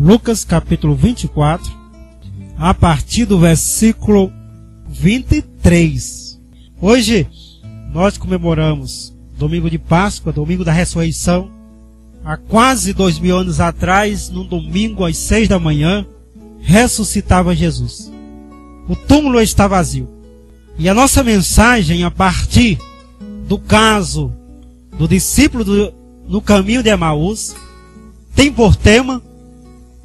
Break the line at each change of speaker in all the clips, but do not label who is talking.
Lucas capítulo 24, a partir do versículo 23. Hoje nós comemoramos domingo de Páscoa, domingo da ressurreição. Há quase 2000 anos atrás, num domingo às 6 da manhã, ressuscitava Jesus. O túmulo está vazio. E a nossa mensagem, a partir do caso do discípulo no caminho de Emaús, tem por tema: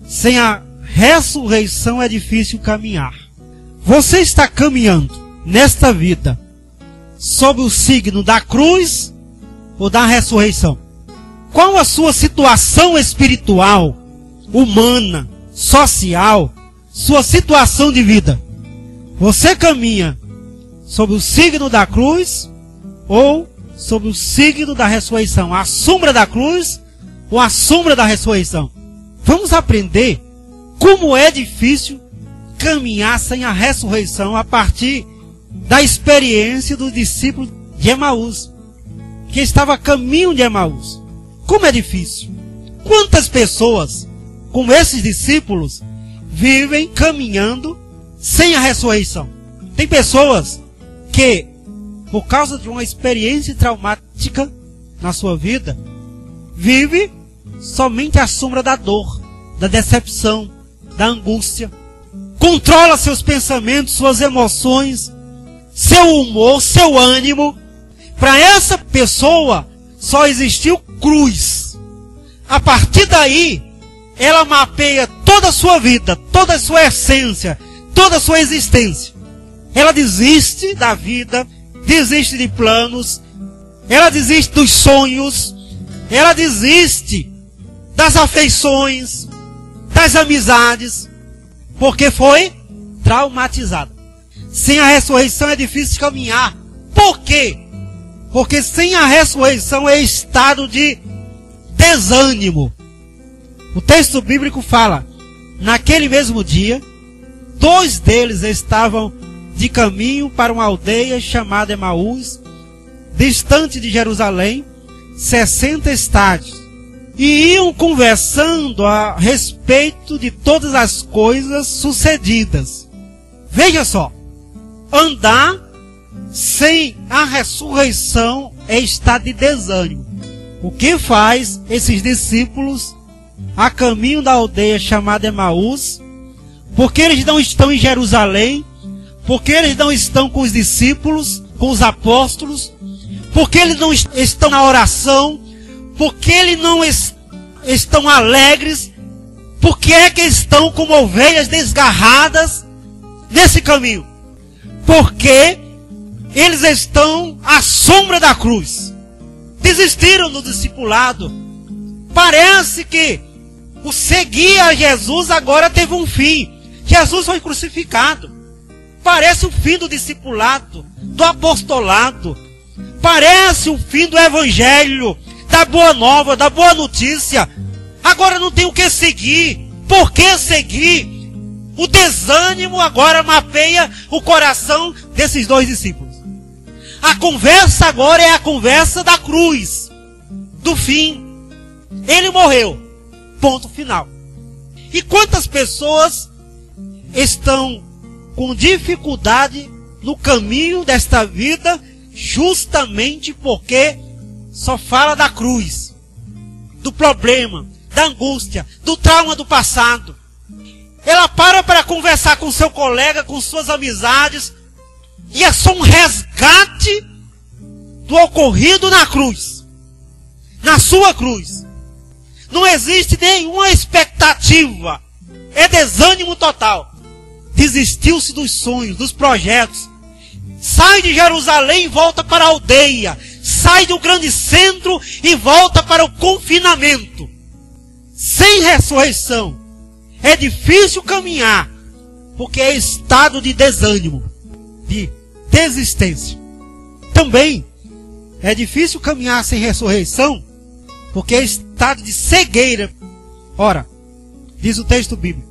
sem a ressurreição é difícil caminhar. Você está caminhando nesta vida sob o signo da cruz ou da ressurreição? Qual a sua situação espiritual, humana, social, sua situação de vida? Você caminha sob o signo da cruz ou sob o signo da ressurreição? A sombra da cruz ou a sombra da ressurreição? Vamos aprender como é difícil caminhar sem a ressurreição a partir da experiência do discípulo de Emaús, que estava a caminho de Emaús. Como é difícil. Quantas pessoas, como esses discípulos, vivem caminhando sem a ressurreição? Tem pessoas que, por causa de uma experiência traumática na sua vida, vive somente à sombra da dor, da decepção, da angústia. Controla seus pensamentos, suas emoções, seu humor, seu ânimo. Para essa pessoa só existiu cruz. A partir daí, ela mapeia toda a sua vida, toda a sua essência, toda a sua existência. Ela desiste da vida, desiste de planos, ela desiste dos sonhos, ela desiste das afeições, das amizades, porque foi traumatizada. Sem a ressurreição é difícil caminhar. Por quê? Porque sem a ressurreição é estado de desânimo. O texto bíblico fala: naquele mesmo dia, 2 deles estavam de caminho para uma aldeia chamada Emaús, distante de Jerusalém, 60 estádios, e iam conversando a respeito de todas as coisas sucedidas. Veja só, andar sem a ressurreição é estado de desânimo. O que faz esses discípulos a caminho da aldeia chamada Emaús? Porque eles não estão em Jerusalém, porque eles não estão com os discípulos, com os apóstolos, porque eles não estão na oração, porque eles não estão alegres, porque é que estão como ovelhas desgarradas nesse caminho? Porque eles estão à sombra da cruz. Desistiram do discipulado. Parece que o seguir a Jesus agora teve um fim. Jesus foi crucificado. Parece o fim do discipulado, do apostolado. Parece o fim do evangelho, da boa nova, da boa notícia. Agora não tem o que seguir. Por que seguir? O desânimo agora mapeia o coração desses 2 discípulos. A conversa agora é a conversa da cruz, do fim. Ele morreu. Ponto final. E quantas pessoas estão com dificuldade no caminho desta vida, justamente porque só fala da cruz, do problema, da angústia, do trauma do passado. Ela para conversar com seu colega, com suas amizades, e é só um resgate do ocorrido na cruz, na sua cruz. Não existe nenhuma expectativa, é desânimo total. Desistiu-se dos sonhos, dos projetos. Sai de Jerusalém e volta para a aldeia. Sai do grande centro e volta para o confinamento. Sem ressurreição é difícil caminhar, porque é estado de desânimo, de desistência. Também é difícil caminhar sem ressurreição, porque é estado de cegueira. Ora, diz o texto bíblico: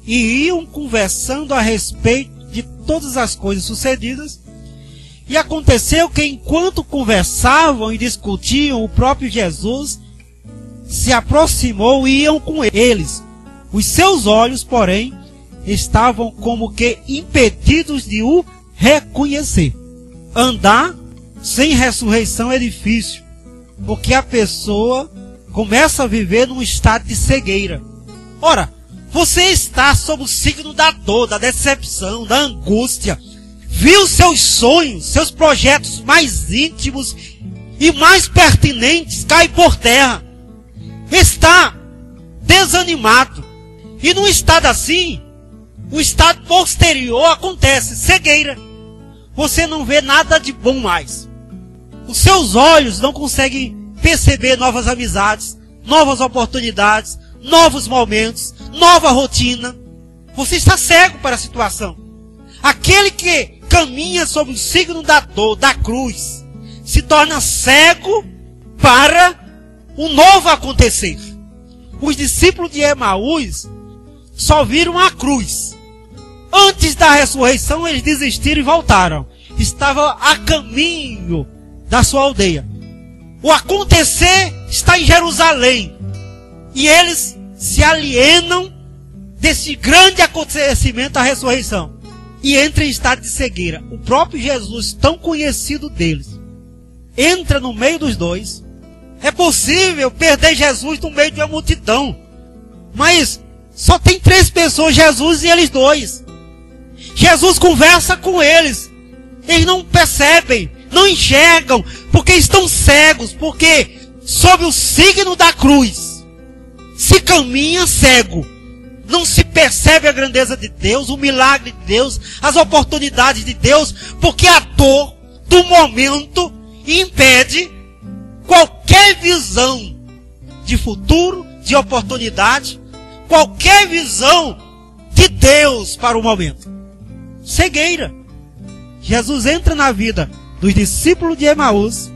e iam conversando a respeito de todas as coisas sucedidas, e aconteceu que enquanto conversavam e discutiam, o próprio Jesus se aproximou e iam com eles. Os seus olhos, porém, estavam como que impedidos de o reconhecer. Andar sem ressurreição é difícil, porque a pessoa começa a viver num estado de cegueira. Ora, você está sob o signo da dor, da decepção, da angústia. Viu seus sonhos, seus projetos mais íntimos e mais pertinentes cair por terra. Está desanimado. E num estado assim, o estado posterior acontece, cegueira. Você não vê nada de bom mais. Os seus olhos não conseguem perceber novas amizades, novas oportunidades, novos momentos, nova rotina. Você está cego para a situação. Aquele que caminha sob o signo da dor, da cruz, se torna cego para um novo acontecer. Os discípulos de Emaús só viram a cruz. Antes da ressurreição, eles desistiram e voltaram. Estavam a caminho da sua aldeia. O acontecer está em Jerusalém. E eles se alienam desse grande acontecimento, a ressurreição. E entram em estado de cegueira. O próprio Jesus, tão conhecido deles, entra no meio dos dois. É possível perder Jesus no meio de uma multidão. Mas só tem 3 pessoas, Jesus e eles 2. Jesus conversa com eles. Eles não percebem, não enxergam, porque estão cegos, porque sob o signo da cruz se caminha cego. Não se percebe a grandeza de Deus, o milagre de Deus, as oportunidades de Deus, porque a dor do momento impede qualquer visão de futuro, de oportunidade, qualquer visão de Deus para o momento. Cegueira. Jesus entra na vida dos discípulos de Emaús,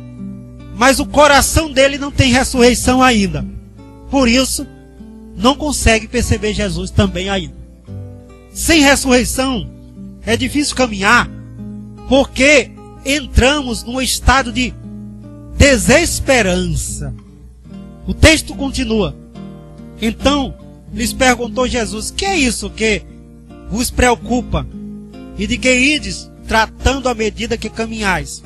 mas o coração dele não tem ressurreição ainda. Por isso, não consegue perceber Jesus também ainda. Sem ressurreição, é difícil caminhar, porque entramos num estado de desesperança. O texto continua. Então, lhes perguntou Jesus: que é isso que vos preocupa? E de que ides tratando à medida que caminhais?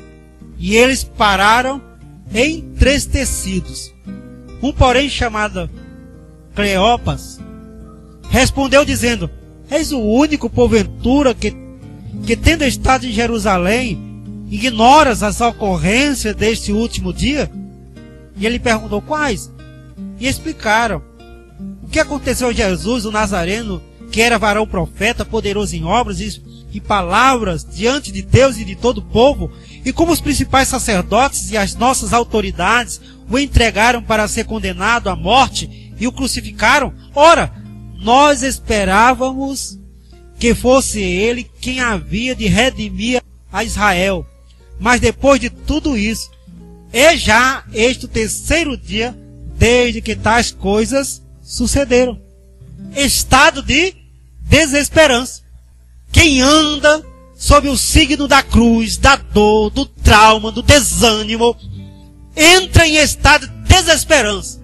E eles pararam entristecidos. Um, porém, chamado Cleopas, respondeu dizendo: és o único, porventura, que tendo estado em Jerusalém, ignoras as ocorrências deste último dia? E ele perguntou: quais? E explicaram o que aconteceu a Jesus, o Nazareno, que era varão profeta, poderoso em obras e palavras diante de Deus e de todo o povo, e como os principais sacerdotes e as nossas autoridades o entregaram para ser condenado à morte e o crucificaram. Ora, nós esperávamos que fosse ele quem havia de redimir a Israel. Mas depois de tudo isso, é já este o 3º dia desde que tais coisas sucederam. Estado de desesperança. Quem anda sob o signo da cruz, da dor, do trauma, do desânimo, entra em estado de desesperança.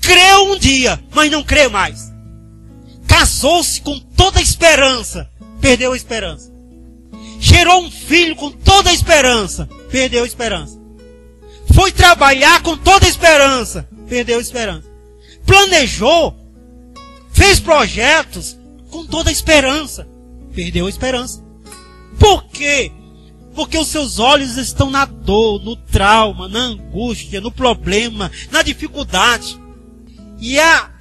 Creu um dia, mas não crê mais. Casou-se com toda a esperança, perdeu a esperança. Gerou um filho com toda a esperança, perdeu a esperança. Foi trabalhar com toda a esperança, perdeu a esperança. Planejou, fez projetos com toda a esperança, perdeu a esperança. Por quê? Porque os seus olhos estão na dor, no trauma, na angústia, no problema, na dificuldade. E a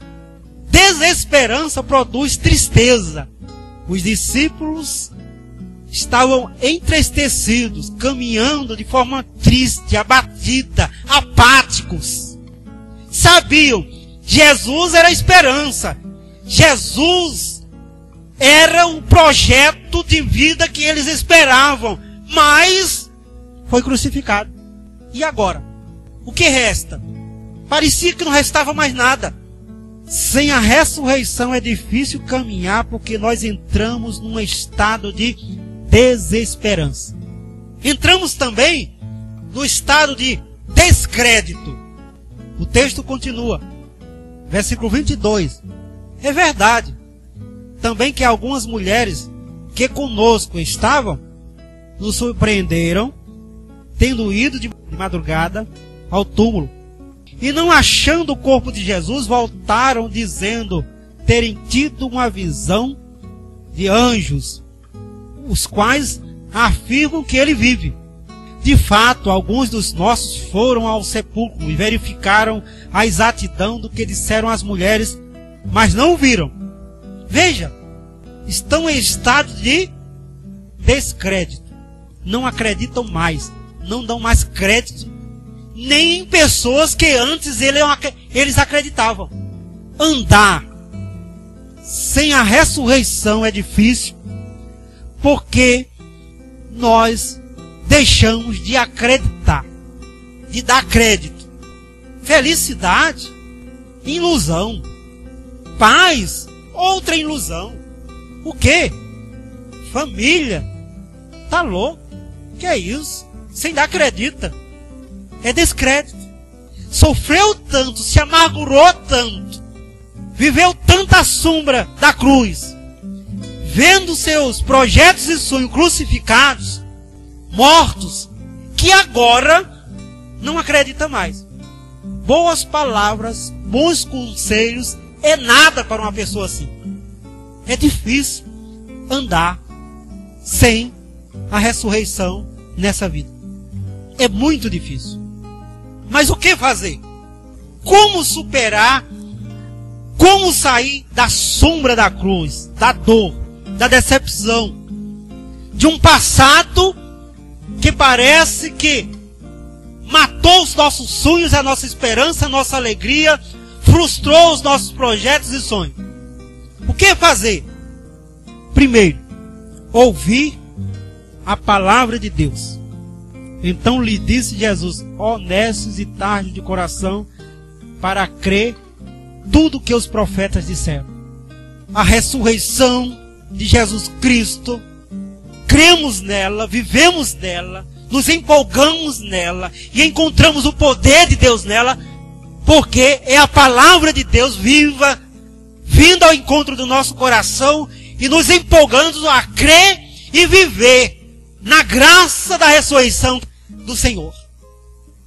desesperança produz tristeza. Os discípulos estavam entristecidos, caminhando de forma triste, abatida, apáticos. Sabiam, Jesus era a esperança. Jesus era um projeto de vida que eles esperavam, mas foi crucificado. E agora? O que resta? Parecia que não restava mais nada. Sem a ressurreição é difícil caminhar, porque nós entramos num estado de desesperança. Entramos também no estado de descrédito. O texto continua. Versículo 22. É verdade também que algumas mulheres que conosco estavam nos surpreenderam, tendo ido de madrugada ao túmulo, e não achando o corpo de Jesus, voltaram dizendo terem tido uma visão de anjos, os quais afirmam que ele vive. De fato, alguns dos nossos foram ao sepulcro e verificaram a exatidão do que disseram as mulheres, mas não o viram. Veja, estão em estado de descrédito. Não acreditam mais, não dão mais crédito, nem em pessoas que antes eles acreditavam. Andar sem a ressurreição é difícil, porque nós deixamos de acreditar, de dar crédito. Felicidade, ilusão. Paz, outra ilusão. O quê? Família. Tá louco? Que é isso? Você ainda acredita? É descrédito. Sofreu tanto, se amargurou tanto, viveu tanta sombra da cruz, vendo seus projetos e sonhos crucificados, mortos, que agora não acredita mais. Boas palavras, bons conselhos, é nada para uma pessoa assim. É difícil andar sem a ressurreição nessa vida. É muito difícil. Mas o que fazer? Como superar? Como sair da sombra da cruz, da dor, da decepção, de um passado que parece que matou os nossos sonhos, a nossa esperança, a nossa alegria, frustrou os nossos projetos e sonhos? O que fazer? Primeiro, ouvir a palavra de Deus. Então lhe disse Jesus: honestos e tardos de coração, para crer tudo que os profetas disseram. A ressurreição de Jesus Cristo, cremos nela, vivemos nela, nos empolgamos nela e encontramos o poder de Deus nela, porque é a palavra de Deus viva, vindo ao encontro do nosso coração e nos empolgando a crer e viver na graça da ressurreição do Senhor.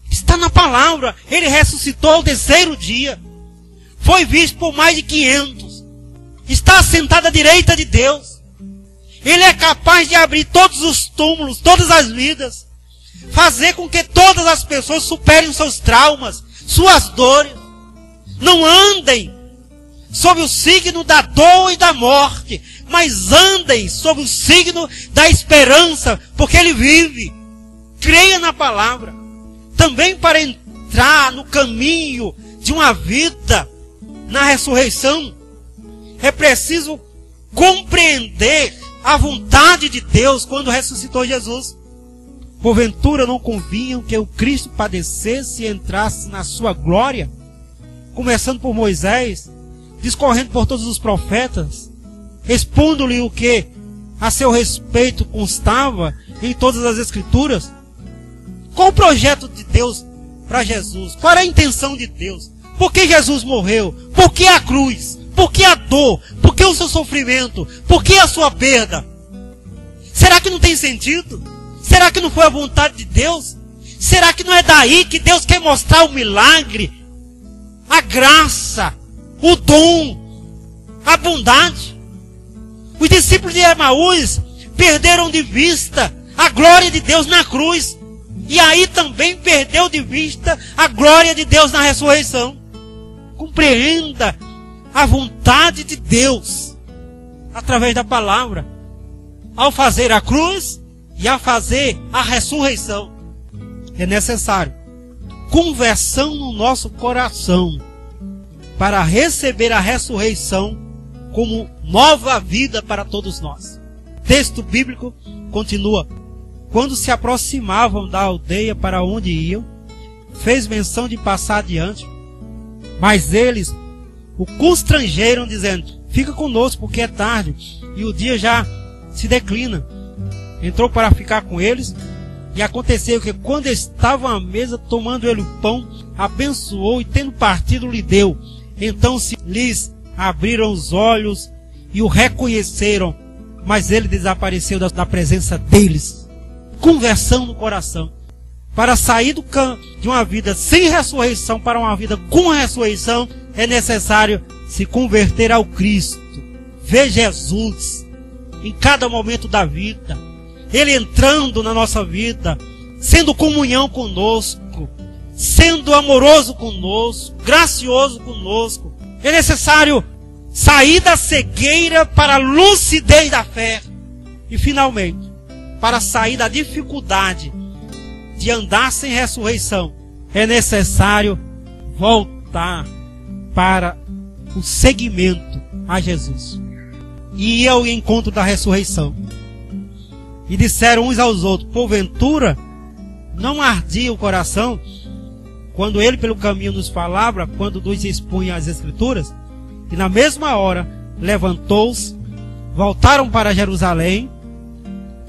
Está na palavra. Ele ressuscitou ao terceiro dia. Foi visto por mais de 500. Está assentado à direita de Deus. Ele é capaz de abrir todos os túmulos, todas as vidas, fazer com que todas as pessoas superem os seus traumas, suas dores. Não andem sob o signo da dor e da morte, mas andem sob o signo da esperança, porque Ele vive. Creia na palavra. Também para entrar no caminho de uma vida na ressurreição, é preciso compreender a vontade de Deus quando ressuscitou Jesus. Porventura não convinha que o Cristo padecesse e entrasse na sua glória, começando por Moisés, discorrendo por todos os profetas, expondo-lhe o que a seu respeito constava em todas as Escrituras? Qual o projeto de Deus para Jesus? Qual a intenção de Deus? Por que Jesus morreu? Por que a cruz? Por que a dor? Por que o seu sofrimento? Por que a sua perda? Será que não tem sentido? Será que não foi a vontade de Deus? Será que não é daí que Deus quer mostrar o milagre, a graça, o dom, a bondade? Os discípulos de Emaús perderam de vista a glória de Deus na cruz. E aí também perdeu de vista a glória de Deus na ressurreição. Compreenda a vontade de Deus através da palavra, ao fazer a cruz e a fazer a ressurreição. É necessário conversão no nosso coração para receber a ressurreição como nova vida para todos nós. O texto bíblico continua: quando se aproximavam da aldeia para onde iam, fez menção de passar adiante, mas eles o constrangeram, dizendo: fica conosco, porque é tarde e o dia já se declina. Entrou para ficar com eles, e aconteceu que quando estavam à mesa, tomando ele o pão, abençoou e tendo partido lhe deu. Então se lhes abriram os olhos e o reconheceram, mas ele desapareceu da presença deles. Conversão no coração. Para sair de uma vida sem ressurreição para uma vida com ressurreição, é necessário se converter ao Cristo. Ver Jesus em cada momento da vida. Ele entrando na nossa vida, sendo comunhão conosco, sendo amoroso conosco, gracioso conosco. É necessário sair da cegueira para a lucidez da fé. E finalmente, para sair da dificuldade de andar sem ressurreição, é necessário voltar para o seguimento a Jesus. E ir ao encontro da ressurreição. E disseram uns aos outros: porventura não ardia o coração quando ele pelo caminho nos falava, quando nos expunha as Escrituras? E na mesma hora levantou-se, voltaram para Jerusalém,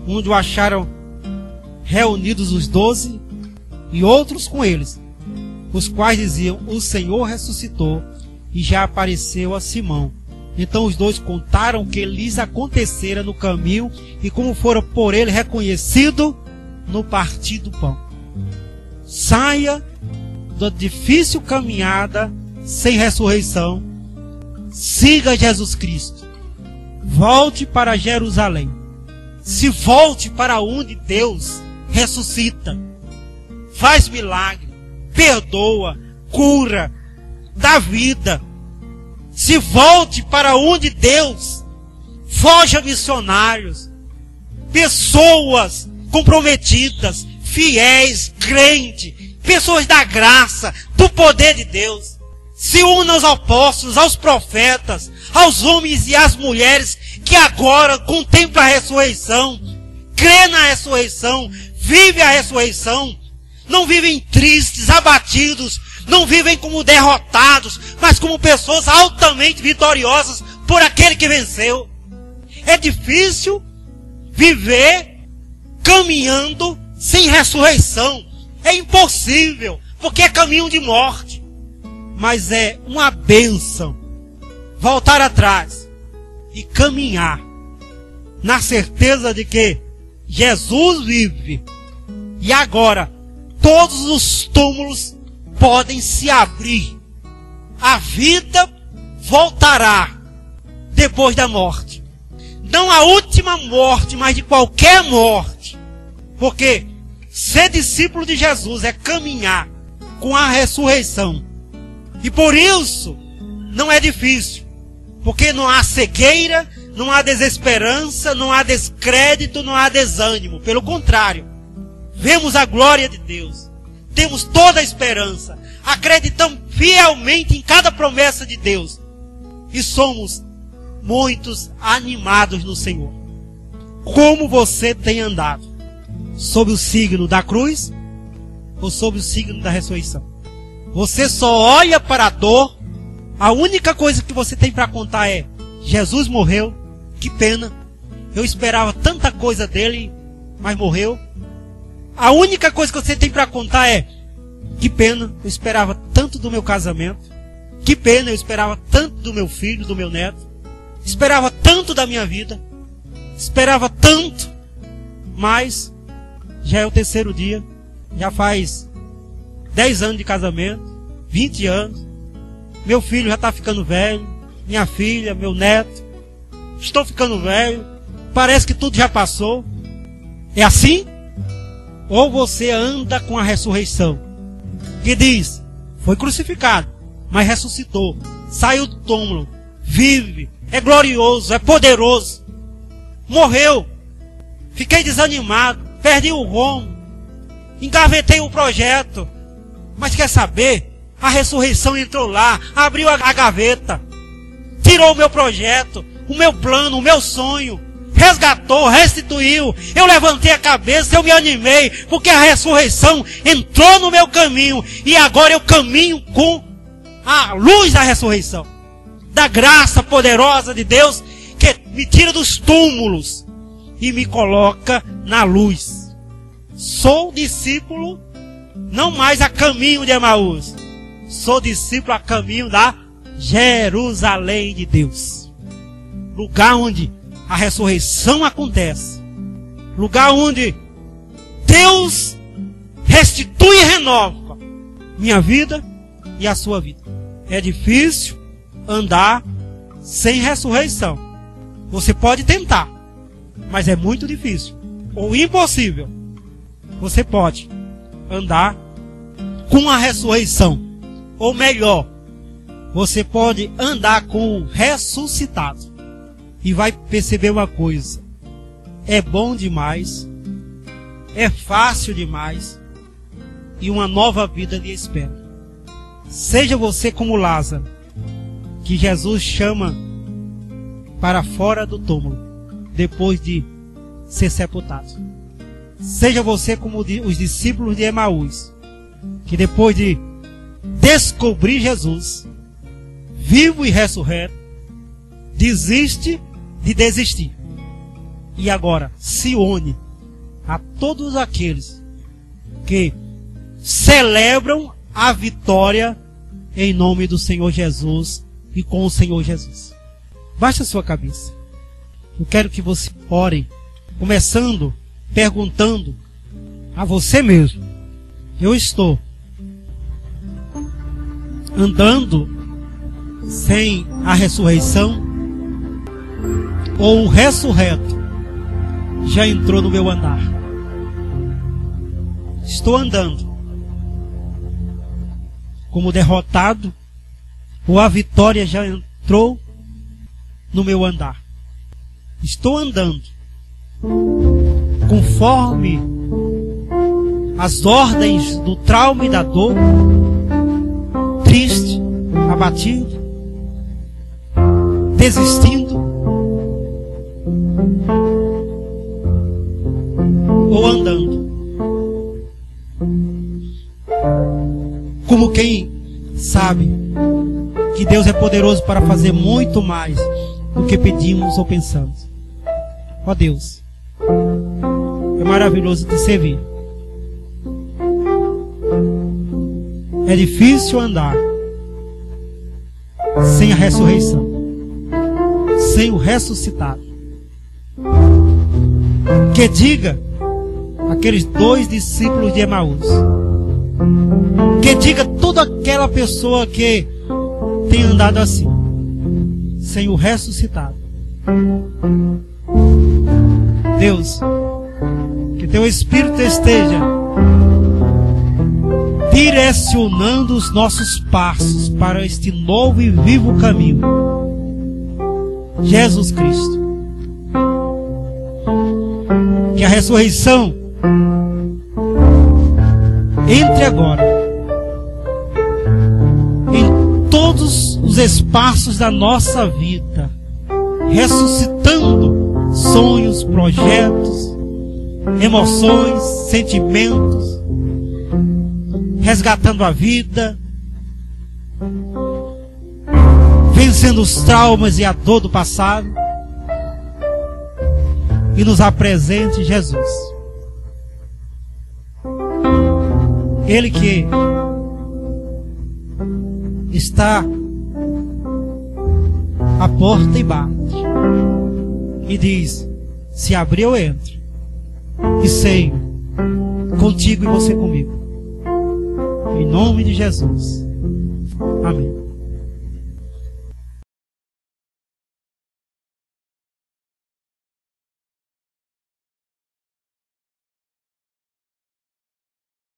onde o acharam reunidos os 12 e outros com eles, os quais diziam: o Senhor ressuscitou e já apareceu a Simão. Então os dois contaram o que lhes acontecera no caminho e como fora por ele reconhecido no partir do pão. Saia da difícil caminhada sem ressurreição. Siga Jesus Cristo. Volte para Jerusalém. Se volte para onde Deus ressuscita, faz milagre, perdoa, cura, dá vida. Se volte para onde Deus forja missionários, pessoas comprometidas, fiéis, crentes, pessoas da graça, do poder de Deus. Se una aos apóstolos, aos profetas, aos homens e às mulheres que agora contemplam a ressurreição, crê na ressurreição, vive a ressurreição, não vivem tristes, abatidos, não vivem como derrotados, mas como pessoas altamente vitoriosas por aquele que venceu. É difícil viver caminhando sem ressurreição. É impossível, porque é caminho de morte. Mas é uma bênção voltar atrás e caminhar na certeza de que Jesus vive. E agora todos os túmulos podem se abrir. A vida voltará depois da morte. Não a última morte, mas de qualquer morte. Porque ser discípulo de Jesus é caminhar com a ressurreição. E por isso não é difícil. Porque não há cegueira, não há desesperança, não há descrédito, não há desânimo. Pelo contrário, vemos a glória de Deus. Temos toda a esperança. Acreditamos fielmente em cada promessa de Deus. E somos muitos animados no Senhor. Como você tem andado? Sob o signo da cruz ou sob o signo da ressurreição? Você só olha para a dor. A única coisa que você tem para contar é: Jesus morreu, que pena. Eu esperava tanta coisa dele, mas morreu. A única coisa que você tem para contar é: que pena, eu esperava tanto do meu casamento. Que pena, eu esperava tanto do meu filho, do meu neto. Esperava tanto da minha vida. Esperava tanto. Mas já é o terceiro dia. Já faz 10 anos de casamento, 20 anos. Meu filho já está ficando velho. Minha filha, meu neto. Estou ficando velho. Parece que tudo já passou. É assim? Ou você anda com a ressurreição, que diz: foi crucificado, mas ressuscitou, saiu do túmulo, vive, é glorioso, é poderoso. Morreu, fiquei desanimado, perdi o rumo, engavetei o projeto. Mas quer saber? A ressurreição entrou lá, abriu a gaveta, tirou o meu projeto, o meu plano, o meu sonho, resgatou, restituiu. Eu levantei a cabeça, eu me animei, porque a ressurreição entrou no meu caminho. E agora eu caminho com a luz da ressurreição, da graça poderosa de Deus, que me tira dos túmulos e me coloca na luz. Sou discípulo não mais a caminho de Emaús, sou discípulo a caminho da Jerusalém de Deus. Lugar onde a ressurreição acontece. Lugar onde Deus restitui e renova minha vida e a sua vida. É difícil andar sem ressurreição. Você pode tentar, mas é muito difícil ou impossível. Você pode andar com a ressurreição, ou melhor, você pode andar com o ressuscitado e vai perceber uma coisa: é bom demais, é fácil demais e uma nova vida lhe espera. Seja você como Lázaro, que Jesus chama para fora do túmulo depois de ser sepultado. Seja você como os discípulos de Emaús, que depois de descobrir Jesus vivo e ressurreto, desiste de desistir e agora se une a todos aqueles que celebram a vitória em nome do Senhor Jesus e com o Senhor Jesus. Baixe a sua cabeça. Eu quero que você ore, começando perguntando a você mesmo: eu estou andando sem a ressurreição, ou o ressurreto já entrou no meu andar? Estou andando como derrotado, ou a vitória já entrou no meu andar? Estou andando conforme as ordens do trauma e da dor, triste, abatido, desistindo, ou andando como quem sabe que Deus é poderoso para fazer muito mais do que pedimos ou pensamos? Ó Deus, é maravilhoso te servir. É difícil andar sem a ressurreição, sem o ressuscitado. Que diga aqueles 2 discípulos de Emaús, que diga toda aquela pessoa que tem andado assim, sem o ressuscitado. Deus, que teu Espírito esteja direcionando os nossos passos para este novo e vivo caminho, Jesus Cristo. Que a ressurreição entre agora em todos os espaços da nossa vida, ressuscitando sonhos, projetos, emoções, sentimentos, resgatando a vida, vencendo os traumas e a dor do passado, e nos apresente Jesus, Ele que está à porta e bate e diz: se abrir eu entro e ceio contigo e você comigo, em nome de Jesus. Amém.